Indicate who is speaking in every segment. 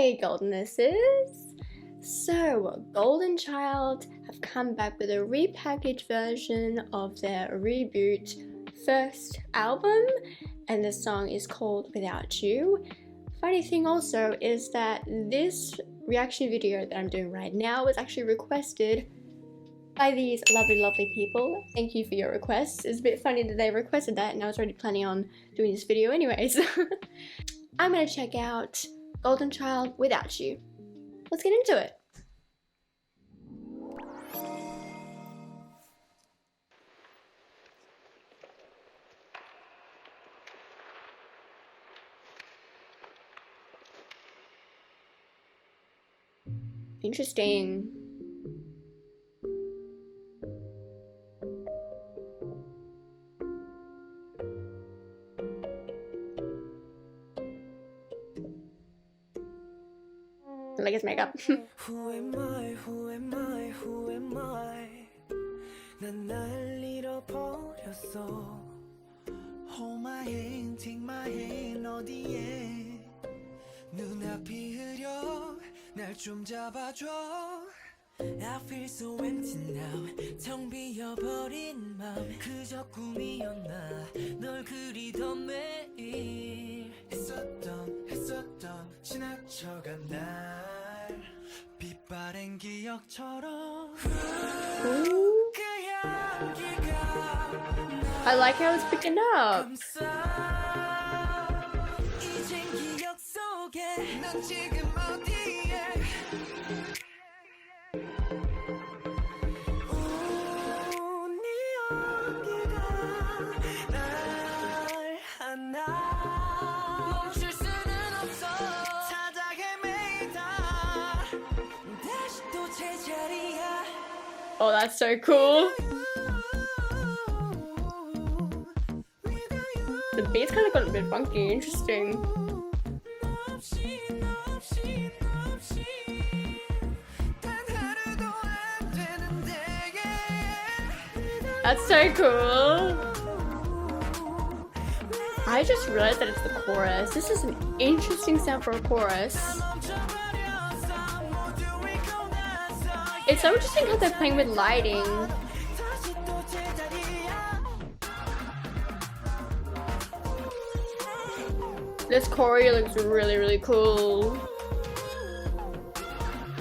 Speaker 1: Hey Goldenesses! So, Goldenchild have come back with a repackaged version of their reboot first album, and the song is called Without You. Funny thing also is that this reaction video that I'm doing right now was actually requested by these lovely people. Thank you for your requests. It's a bit funny that they requested that and I was already planning on doing this video anyways. I'm gonna check out Goldenchild Without You. Let's get into it. Interesting. I like his makeup.
Speaker 2: Who am I? Who am I? Who am I? 난 날 잃어버렸어. Hold my hand, take my hand 어디에? 눈앞이 흐려 날 좀 잡아줘. I feel so empty now. 텅 비어버린 맘 그저 꿈이었나 널 그리던 매일 했었던 지나쳐간 날 빛바랜 기억처럼 그 향기가
Speaker 1: I like how it's picking up.
Speaker 2: 이젠 기억 속에 넌 지금 어디에 멈출 수는 없어 찾아 헤매이다 다시 또 제자리야.
Speaker 1: Oh, that's so cool. The beat's kind of got a bit funky. Interesting. That's so cool. I just realized that it's the chorus. This is an interesting sound for a chorus. It's so interesting how they're playing with lighting. This choreo looks really cool.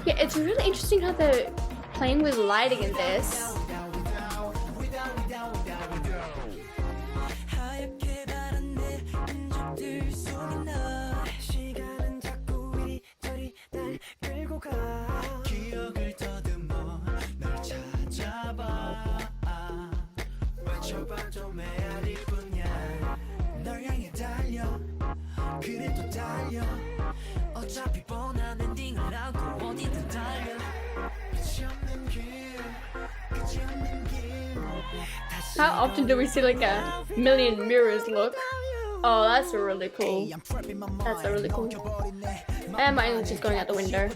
Speaker 1: Yeah, it's really interesting how they're playing with lighting in this. How often do we see like a million mirrors look? Oh, that's really cool. That's a really cool. And my English is going out the window.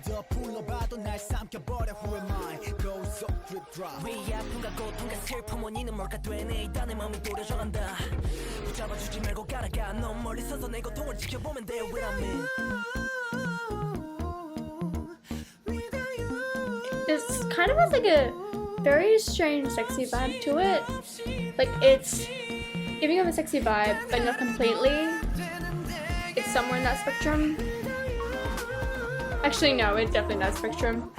Speaker 1: This kind of has like a very strange sexy vibe to it. Like it's giving off a sexy vibe, but not completely. It's somewhere in that spectrum. Actually no, it's definitely that spectrum.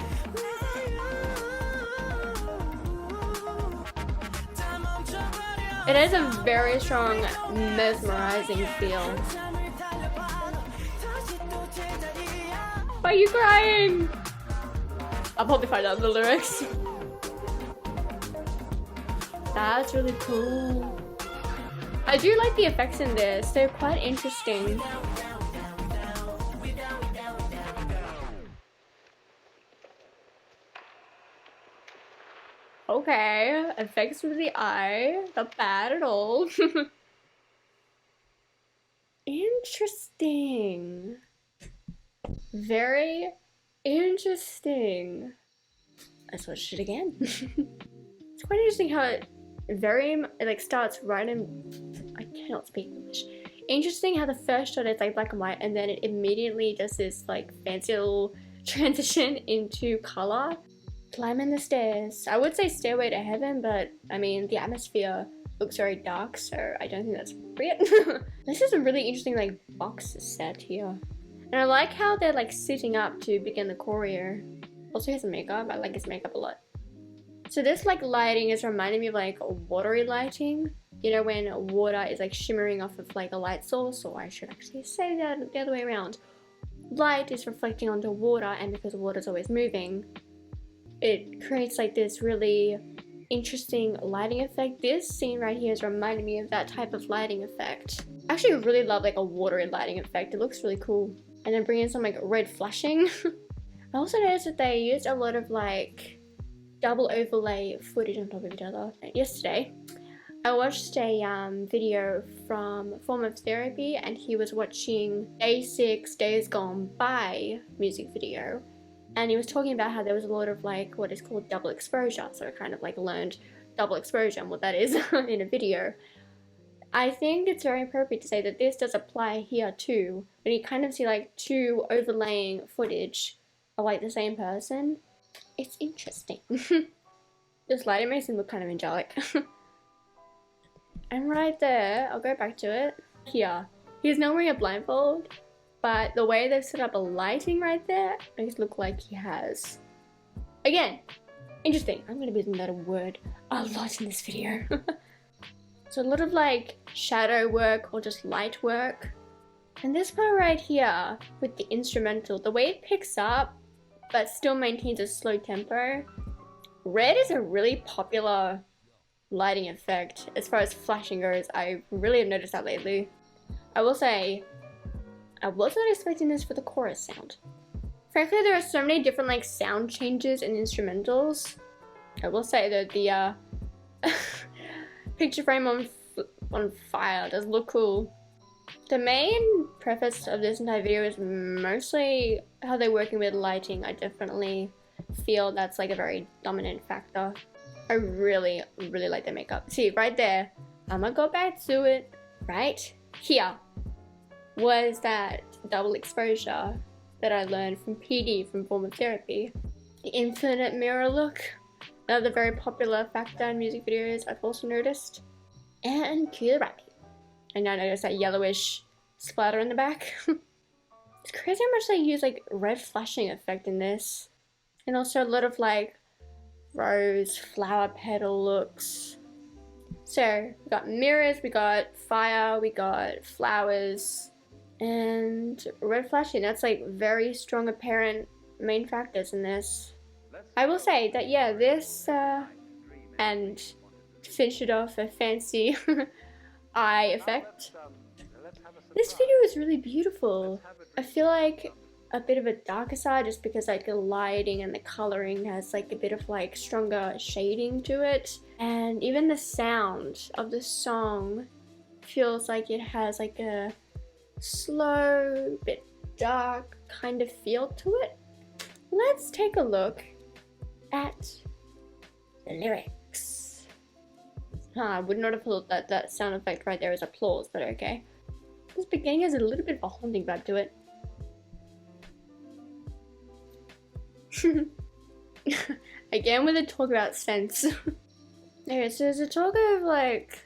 Speaker 1: It has a very strong mesmerizing feel. Why are you crying? I'll probably find out the lyrics. That's really cool. I do like the effects in this. They're quite interesting. Okay, effects with the eye. Not bad at all. Interesting. Very interesting. Let's watch it again. It's quite interesting how it like starts right in, I cannot speak English. Interesting how the first shot is like black and white, and then it immediately does this like fancy little transition into color. Climbing the stairs. I would say Stairway to Heaven, but I mean the atmosphere looks very dark, so I don't think that's appropriate. This is a really interesting like box set here. And I like how they're like sitting up to begin the choreo. Also has some makeup. I like his makeup a lot. So this like lighting is reminding me of like watery lighting. You know, when water is like shimmering off of like a light source, or I should actually say that the other way around. Light is reflecting onto water, and because water is always moving, it creates like this really interesting lighting effect. This scene right here is reminding me of that type of lighting effect. I actually really love like a watery lighting effect. It looks really cool. And then bring in some like red flashing. I also noticed that they used a lot of like double overlay footage on top of each other. Yesterday, I watched a video from Form of Therapy, and he was watching Day 6 Days Gone By music video. And he was talking about how there was a lot of like what is called double exposure. So I kind of like learned double exposure and what that is in a video. I think it's very appropriate to say that this does apply here too. When you kind of see like two overlaying footage of like the same person. It's interesting. This lighting makes him look kind of angelic. And right there, I'll go back to it. Here, he's not wearing a blindfold, but the way they've set up a lighting right there makes it look like he has. Again, interesting. I'm gonna be using that word a lot in this video. So a lot of like shadow work or just light work. And this part right here with the instrumental, the way it picks up but still maintains a slow tempo. Red is a really popular lighting effect as far as flashing goes. I really have noticed that lately. I will say, I was not expecting this for the chorus sound. Frankly, there are so many different like sound changes in instrumentals. I will say that the picture frame on fire does look cool. The main preface of this entire video is mostly how they're working with lighting. I definitely feel that's like a very dominant factor. I really like their makeup. See, right there, I'm gonna go back to it. Right here was that double exposure that I learned from PD, from Form of Therapy. The infinite mirror look, another very popular factor in music videos I've also noticed. And cue the rap. And now notice that yellowish splatter in the back. It's crazy how much they use like red flashing effect in this. And also a lot of like rose flower petal looks. So we got mirrors, we got fire, we got flowers, and red flashing. That's like very strong apparent main factors in this. I will say that yeah, this and to finish it off, a fancy eye effect. This video is really beautiful. I feel like a bit of a darker side just because like the lighting and the coloring has like a bit of like stronger shading to it. And even the sound of the song feels like it has like a slow, bit dark kind of feel to it. Let's take a look at the lyrics. I would not have thought that that sound effect right there is applause, but okay. This beginning has a little bit of a haunting vibe to it. Again with a talk about sense. Okay, so there's a talk of like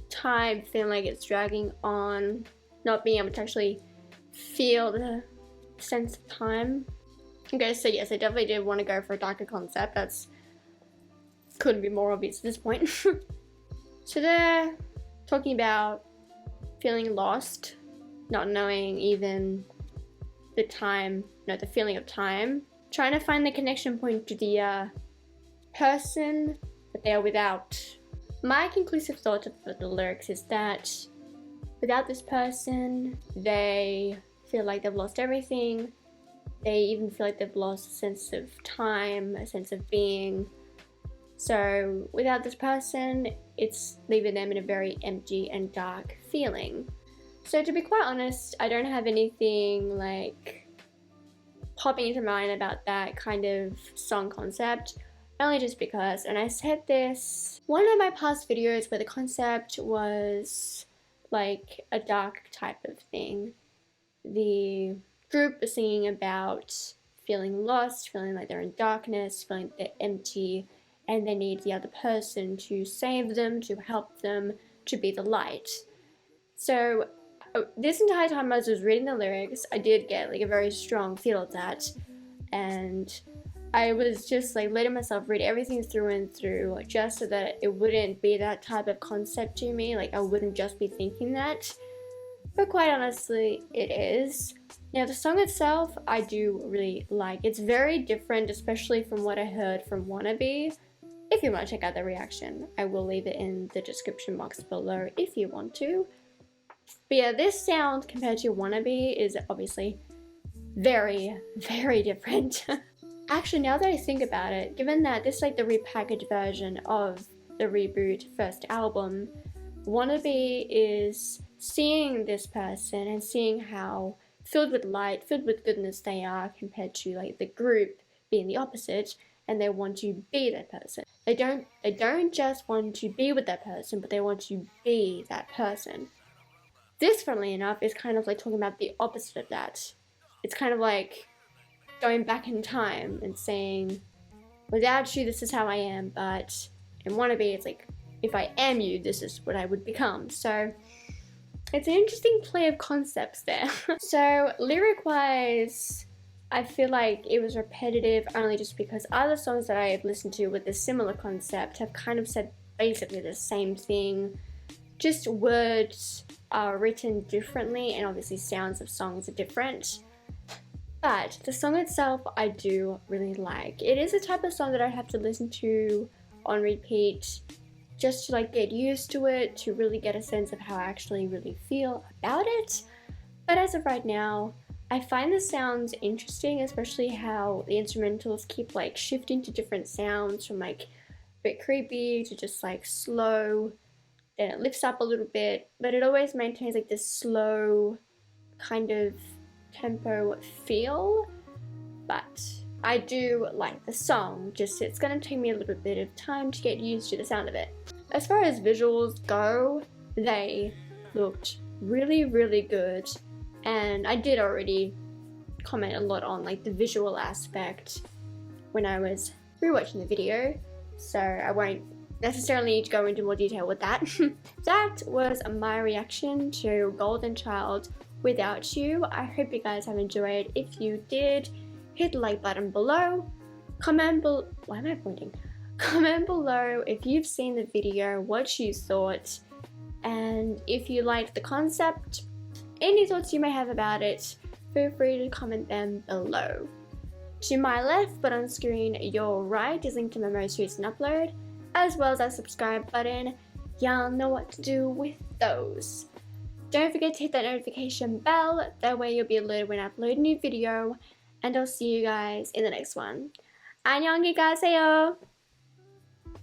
Speaker 1: time feeling like it's dragging on, not being able to actually feel the sense of time. Okay, so yes, I definitely did want to go for a darker concept. That's couldn't be more obvious at this point. So they're talking about feeling lost, not knowing even the time, no, the feeling of time. Trying to find the connection point to the person that they are without. My conclusive thought of the lyrics is that without this person, they feel like they've lost everything. They even feel like they've lost a sense of time, a sense of being. So without this person, it's leaving them in a very empty and dark feeling. So to be quite honest, I don't have anything like popping into mind about that kind of song concept, only just because, and I said this one of my past videos where the concept was like a dark type of thing. The group is singing about feeling lost, feeling like they're in darkness, feeling like they're empty, and they need the other person to save them, to help them, to be the light. So this entire time as I was reading the lyrics, I did get like a very strong feel of that, and I was just like letting myself read everything through and through, just so that it wouldn't be that type of concept to me, like I wouldn't just be thinking that. But quite honestly, it is. Now the song itself, I do really like. It's very different, especially from what I heard from WANNABE. If you want to check out the reaction, I will leave it in the description box below if you want to. But yeah, this sound compared to WANNABE is obviously very, very different. Actually, now that I think about it, given that this is like the repackaged version of the reboot first album, WANNABE is seeing this person and seeing how filled with light, filled with goodness they are compared to like the group being the opposite, and they want to be that person. They don't just want to be with that person, but they want to be that person. This, funnily enough, is kind of like talking about the opposite of that. It's kind of like going back in time and saying, without you, this is how I am, but in WANNABE, it's like, if I am you, this is what I would become. So it's an interesting play of concepts there. So lyric-wise, I feel like it was repetitive only just because other songs that I have listened to with a similar concept have kind of said basically the same thing. Just words are written differently, and obviously sounds of songs are different. But the song itself I do really like. It is a type of song that I have to listen to on repeat just to like get used to it, to really get a sense of how I actually really feel about it. But as of right now, I find the sounds interesting, especially how the instrumentals keep like shifting to different sounds, from like a bit creepy to just like slow. Then it lifts up a little bit, but it always maintains like this slow kind of tempo feel. But I do like the song, just it's gonna take me a little bit of time to get used to the sound of it. As far as visuals go, they looked really, really good, and I did already comment a lot on like the visual aspect when I was rewatching the video, so I won't necessarily need to go into more detail with that. That was my reaction to Golden Child Without You. I hope you guys have enjoyed. If you did, hit the like button below. Comment below. Why am I pointing? Comment below if you've seen the video, what you thought, and if you liked the concept, any thoughts you may have about it, feel free to comment them below. To my left, but on screen your right, is linked to my most recent upload, as well as that subscribe button. Y'all know what to do with those. Don't forget to hit that notification bell, that way you'll be alerted when I upload a new video, and I'll see you guys in the next one. 안녕히 가세요.